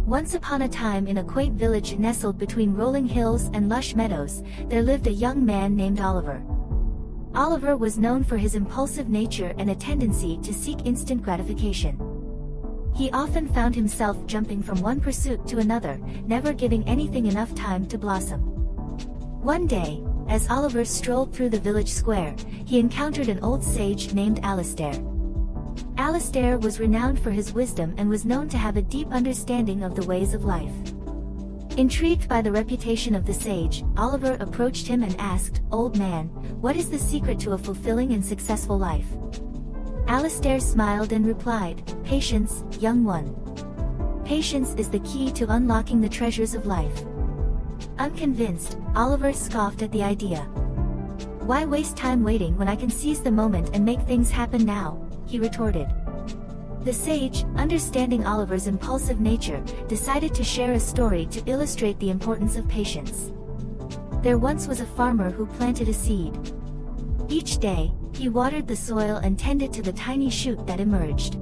Once upon a time, in a quaint village nestled between rolling hills and lush meadows, there lived a young man named Oliver. Oliver was known for his impulsive nature and a tendency to seek instant gratification. He often found himself jumping from one pursuit to another, never giving anything enough time to blossom. One day, as Oliver strolled through the village square, he encountered an old sage named Alistair. Alistair was renowned for his wisdom and was known to have a deep understanding of the ways of life. Intrigued by the reputation of the sage, Oliver approached him and asked, "Old man, what is the secret to a fulfilling and successful life?" Alistair smiled and replied, "Patience, young one. Patience is the key to unlocking the treasures of life." Unconvinced, Oliver scoffed at the idea. "Why waste time waiting when I can seize the moment and make things happen now?" he retorted. The sage, understanding Oliver's impulsive nature, decided to share a story to illustrate the importance of patience. There once was a farmer who planted a seed. Each day, he watered the soil and tended to the tiny shoot that emerged.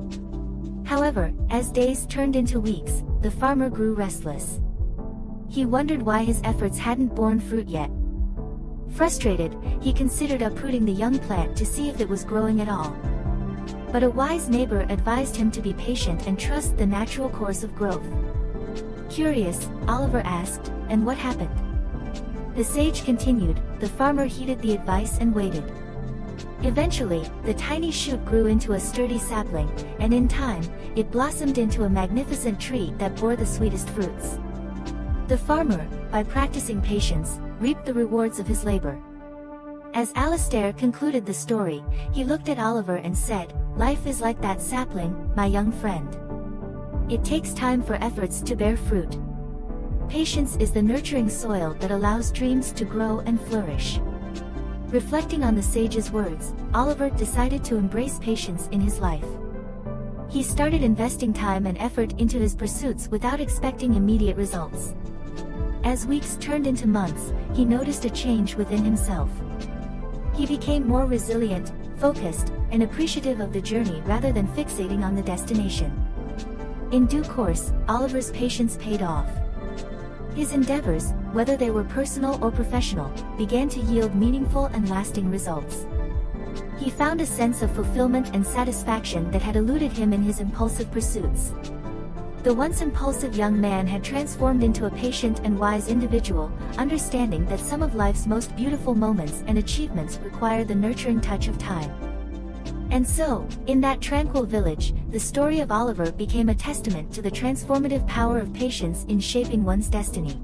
However, as days turned into weeks, the farmer grew restless. He wondered why his efforts hadn't borne fruit yet. Frustrated, he considered uprooting the young plant to see if it was growing at all. But a wise neighbor advised him to be patient and trust the natural course of growth. Curious, Oliver asked, "And what happened?" The sage continued, "The farmer heeded the advice and waited. Eventually, the tiny shoot grew into a sturdy sapling, and in time, it blossomed into a magnificent tree that bore the sweetest fruits." The farmer, by practicing patience, reaped the rewards of his labor. As Alistair concluded the story, he looked at Oliver and said, "Life is like that sapling, my young friend. It takes time for efforts to bear fruit. Patience is the nurturing soil that allows dreams to grow and flourish." Reflecting on the sage's words, Oliver decided to embrace patience in his life. He started investing time and effort into his pursuits without expecting immediate results. As weeks turned into months, he noticed a change within himself. He became more resilient, focused, and appreciative of the journey rather than fixating on the destination. In due course, Oliver's patience paid off. His endeavors, whether they were personal or professional, began to yield meaningful and lasting results. He found a sense of fulfillment and satisfaction that had eluded him in his impulsive pursuits. The once impulsive young man had transformed into a patient and wise individual, understanding that some of life's most beautiful moments and achievements require the nurturing touch of time. And so, in that tranquil village, the story of Oliver became a testament to the transformative power of patience in shaping one's destiny.